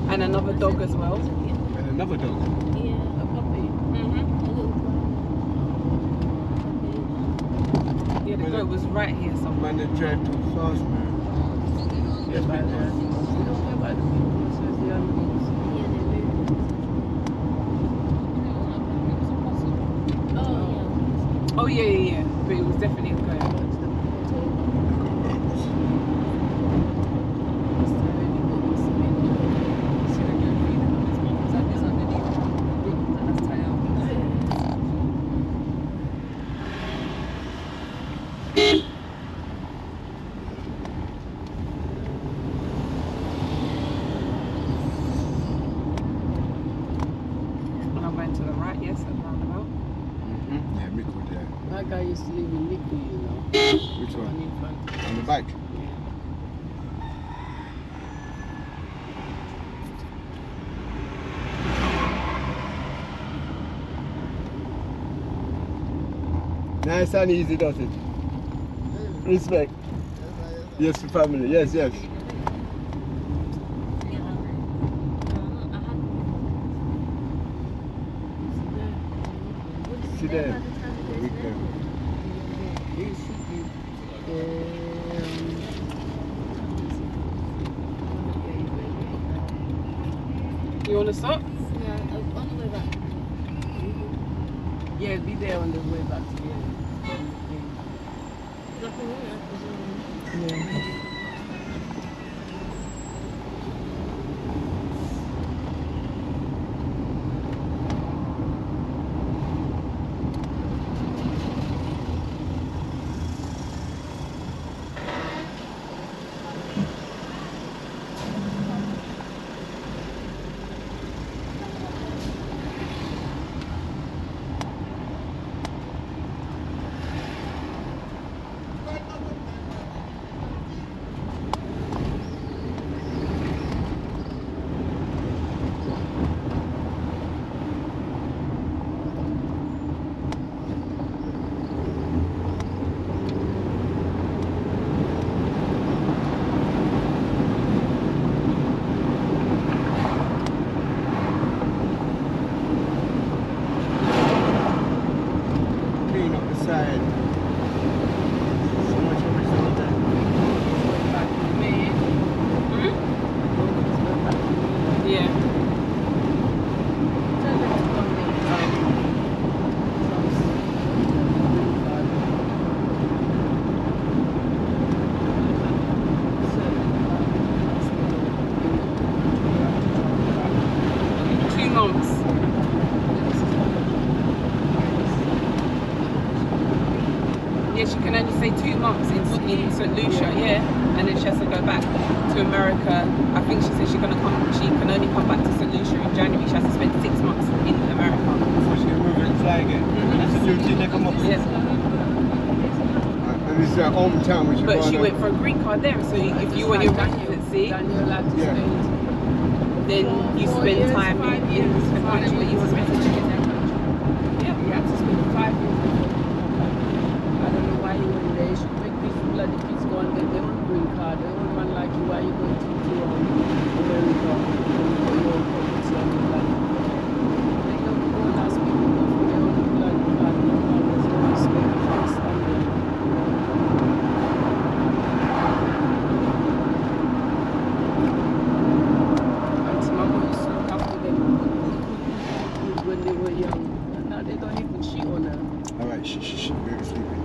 And another dog as well. And another dog. Yeah, a puppy. Yeah, the goat was right here somewhere. Man, they drive too fast, man. Yes, By because the people, so it's the animals. Oh yeah. But it was definitely a goat. To the right, yes, at the roundabout. Yeah, Micoud, yeah. That guy used to live in Micoud, you know. Which one? In front. On the back? Nice and easy, does it? Respect. Yes, to family. Yes. See there. You want to stop? Yeah, on the way back. Yeah, be there on the way back to the yeah. Yeah, she can only stay 2 months in St. Lucia, yeah, and then she has to go back to America. I think she said she can only come back to St. Lucia in January. She has to spend 6 months in America. So she can move and fly again. That's the new thing they come up with. Yes. And this is her hometown when she But she went for a green card there, so if you want your residency, then you spend time in the country that you were supposed to live in. Yeah, you have to spend 5 years. I don't know why you went there. You should make these people like the kids go and get their own green card. They own one like you. Why are you going to America for your property and your life? They don't go and ask people for their own blood card. There's no respect for standing. And some of us look after them when they were young. And now they don't even cheat on her. Alright, shh, we're sleeping.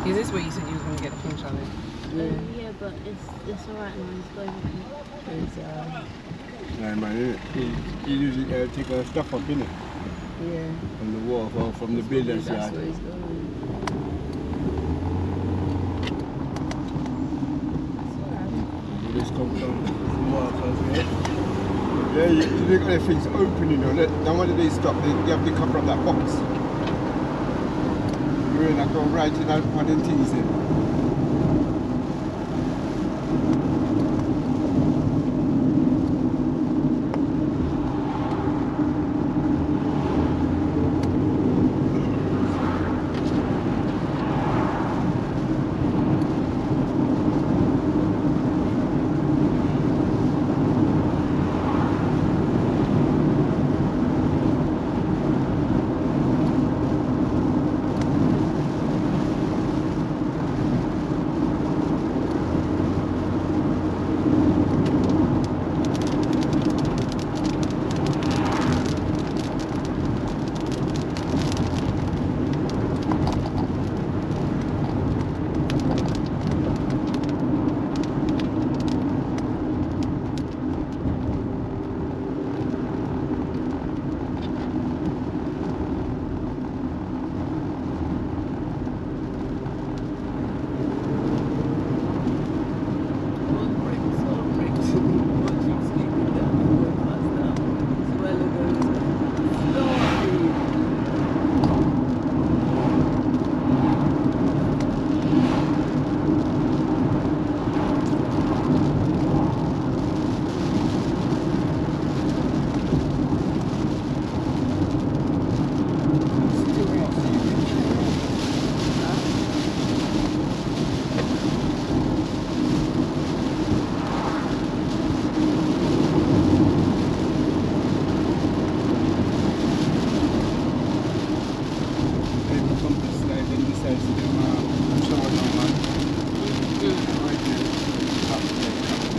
Is this where you said you was going to get the film challenge? Yeah, but it's alright now. It's going it's Nah, man, he usually take our stuff up, innit? yeah. From the waterfall, from the builders That's yard. where it's going. You just come down the waterfalls, yeah? Yeah, you look at the things open, you know. Then when they stop, they have to cover up that box. You're in, I go right in that one of the things in.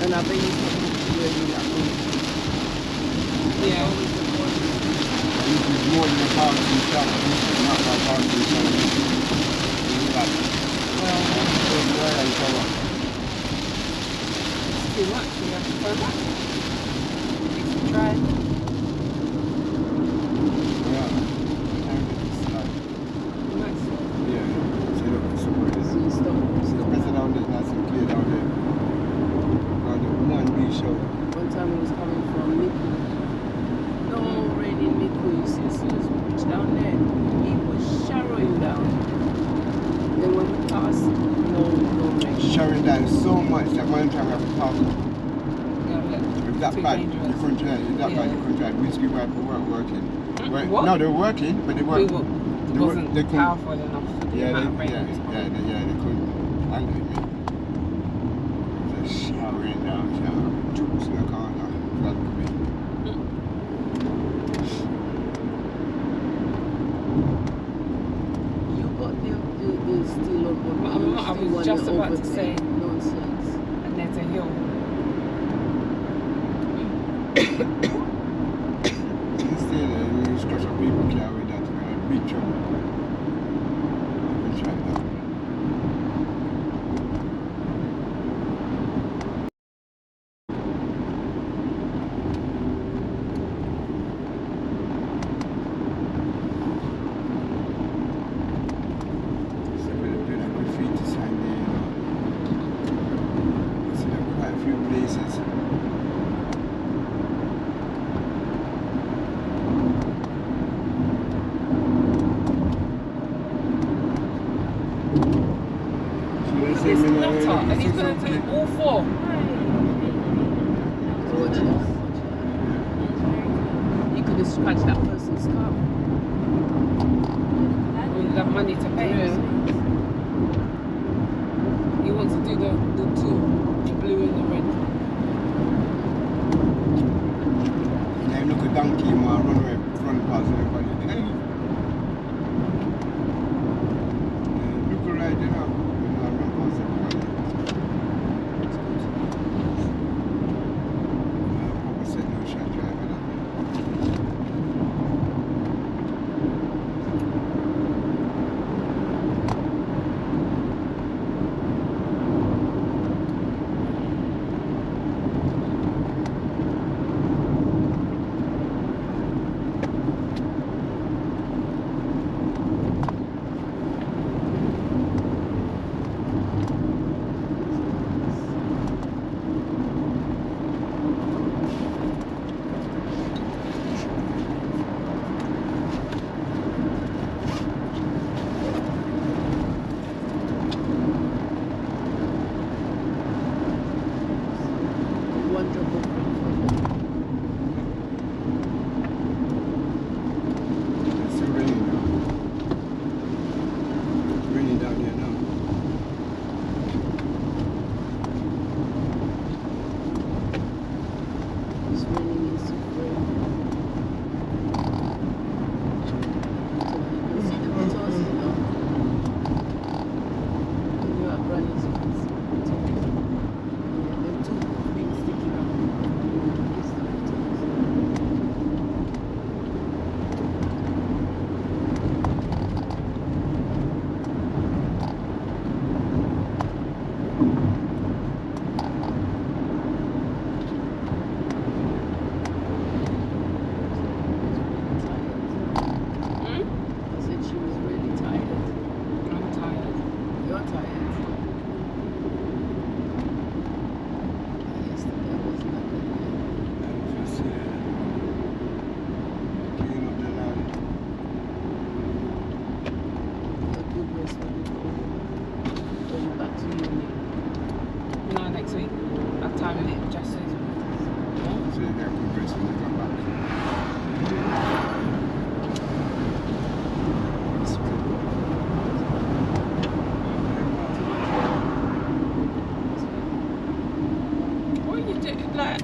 And I think it's really that one. Yeah. This is more than a parking shop. This is not my parking shop. It's too much. We have to go back. It's try. Nice. Yeah. See, look, it's where So you stop. see the person down there, nice and clear down there. Around the one big show. One time it was coming from Micoud. No rain in Micoud. You see, as soon as we reached down there, it was showering down. Then when we passed, no rain. Showering down so much that one time I have to park. Yeah, If that too bad, dangerous. you couldn't drive. If that bad, you Yeah. couldn't drive. Whiskey Wiper weren't working. What? No, they were working, but they We weren't. it wasn't they couldn't. powerful enough for the Yeah, amount of they, rain yeah, that was coming. they couldn't handle it, man. Just showering down, juice in the corner. That could be. You got the is still on. I was just about to say. Nonsense. And there's a hill. Instead, you scratch up people car with that, you're going to big trouble. We'll try that. This nutter, and he's going to do all four. You could have scratched that person's car. We'll have money to pay. Yeah. He wants to do the two, the blue and the red. Now look at donkey, man, run past everybody. Look right there.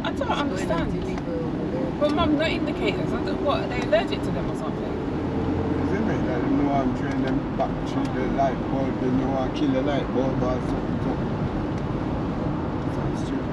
I don't understand. But Mum, no indicators. What, are they allergic to them or something? Isn't it? Like, they know I'm training them back to the light bulb, they know I kill the light bulb or something. Sounds stupid.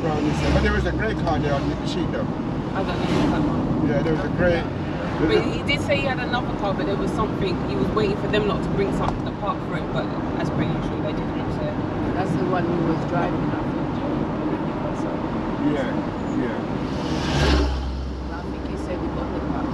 But there was a grey car there on the sheet though. I don't know that one. Yeah, there was a grey. But he did say he had another car, but there was something, he was waiting for them not to bring something apart for it, but as per usual, they didn't. So. That's the one he was driving, I think. Yeah, yeah. I think he said he got the car.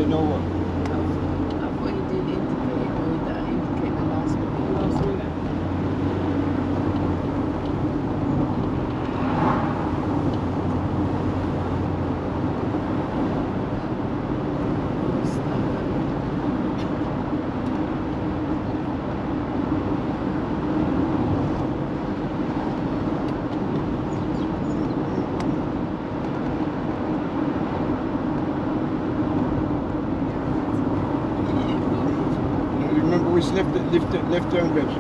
say no what? I thought you did indicate, or that indicate the last one. Last one. Remember we left turn, babes.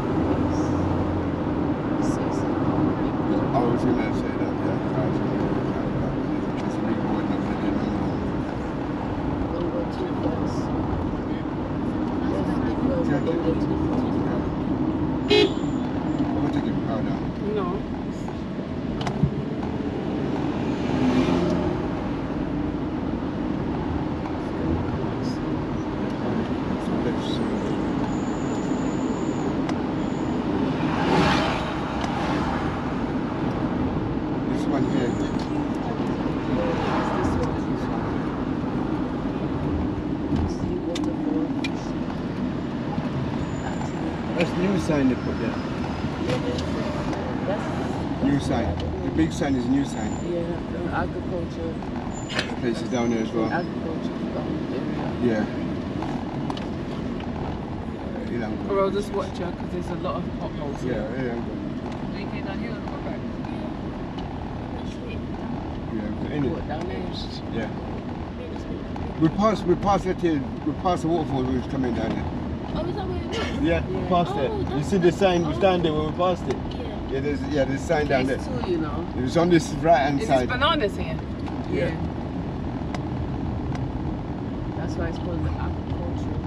I was going to say that, yeah. I was going to say that. It's a big boy, not going to do no more. Don't go too fast. Don't go too fast. I'm going to take your car down. No. This one here. See Waterfall. That's new sign they put there. That's New sign. The big sign is new sign. yeah, agriculture. Places down there as well. Agriculture area. Yeah. Or I'll just watch her because there's a lot of potholes Yeah, here. yeah. Yeah, in What, it. down there? Yeah. We passed the waterfall we was coming down there. Oh, is that where it is? Yeah, we Yeah. passed Oh, it. You that's see the sign we nice. stand there when we passed it? Yeah. There's a sign down there. Place too, you know. It was on this right hand Is this side. bananas here? Yeah. That's why it's called the agriculture.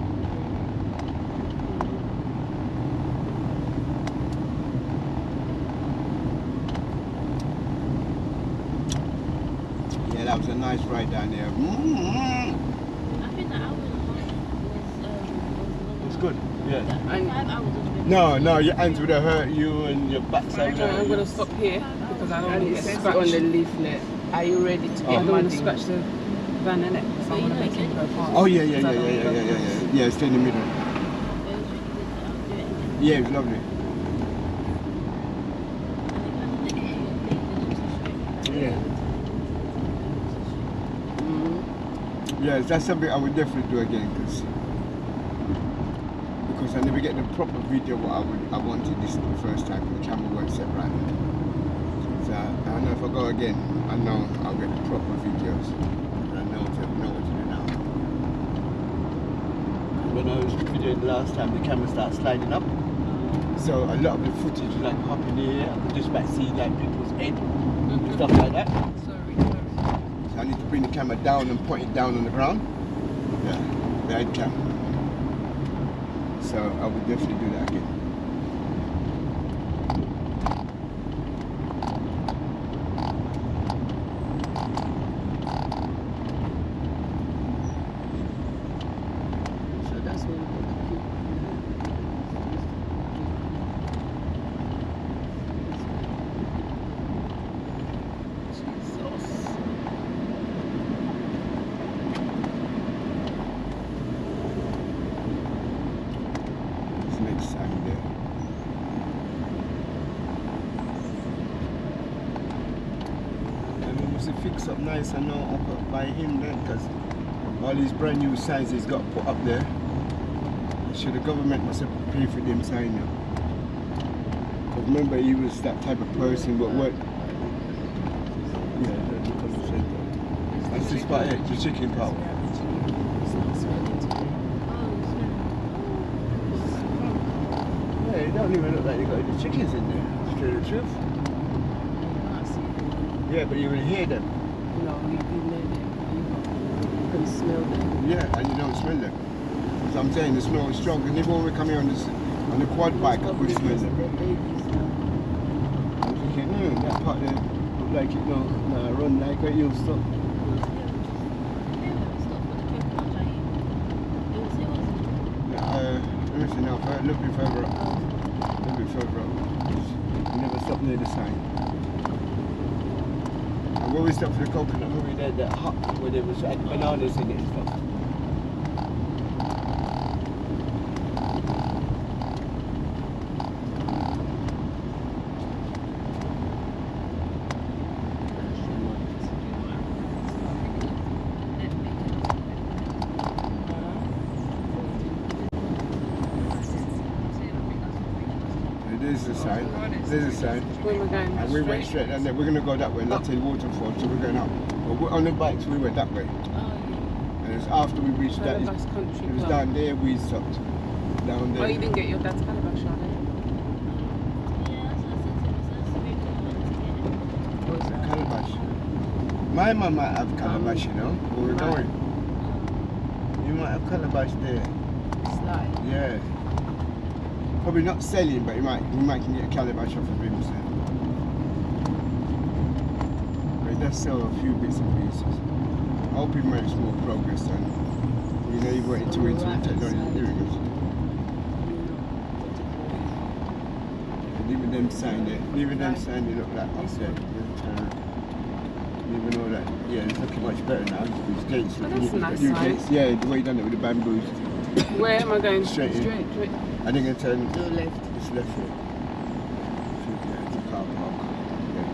Yeah, that was a nice ride down there. I think the hour and a half was It's good. Yeah. And 5 hours was really No, your hands would have hurt you and your backside. Okay, I'm going to stop here because I don't want And to it get says scratched. on the leaflet, are you ready to I get don't want muddy? to scratch the van in it, so So I you want to know make him go it's- past. Oh yeah. because I don't wanna go past. Yeah, stay in the middle. It was really good. I'll do it again. Yeah, it was lovely. And the area they did Yeah. Mm. Yeah, that's something I would definitely do again because I never get the proper video what I wanted this the first time. The camera weren't set right. So I know if I go again, I know I'll get the proper videos. And I know what to do now. When I was videoing the last time, the camera started sliding up. So a lot of the footage was like up in the air. I could just about see like people's head and stuff like that. Sorry. So I need to bring the camera down and point it down on the ground. Yeah, the head cam. So I would definitely do that again. So that's when we put the people. This next sign there. And it was a fix up nice, I know, up by him then, because all these brand new signs he's got put up there. So the government must have paid for them sign now. Because remember, he was that type of person, but what? Yeah, because of the that's this part here, the chicken part. Yeah, it don't even look like they got any chickens in there, to tell the truth. Yeah, but you will hear them. No, you can let it. You can smell them. Yeah, and you don't smell them. So I'm saying the smell is strong. And even when we come here on the quad bike, I could smell them. I'm thinking, that part there look like it run like a you'll stop. Let me see now, a little bit further up. A little bit further up. You never stop near the sign. And where we stopped for the coconut, where we had that hut where there was bananas in it and stuff. There's the sign. There's the sign. Where am I going? And we went straight down there. We're going to go that way, Latille Waterfall, so we're going up. But we're on the bikes, we went that way. Oh, yeah. And it's after we reached that, it Calabash Country was Club. down there we stopped. Down there. Oh, you didn't get your dad's calabash on it? Yeah, that's what I said to him. It sounds very good to get it. Calabash. My mum might have calabash, you know, where we're Right. going. You might have calabash there. Slide. Yeah. Probably not selling, but you might can get a calabash off of him. So. But he does sell a few bits and pieces. I hope he makes more progress and you know you've got too into the technology doing it. Leaving them sign there. Leaving them sign there look like upset. Even though that, yeah, it's looking much better now. These gates, Oh, that's a nice new sign. gates, yeah, the way you done it with the bamboos. Where am I going? Straight in. Straight. I think I turn Go left. it's left here. Yeah, it's a car park. Yeah.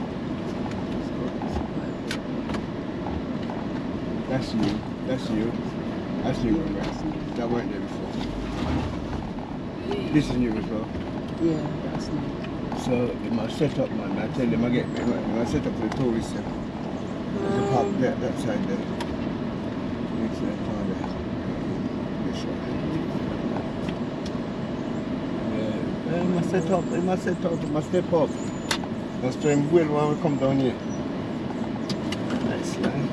That's you. That's you. That's new one, right? That weren't there before. This is new as well. Yeah, that's new. So in my setup, man, I tell them I get my setup for the tourists. There's a park there, that side there. Next to that car there. This one. Yeah, my setup, my step up. That's doing well when we come down here. Nice, man.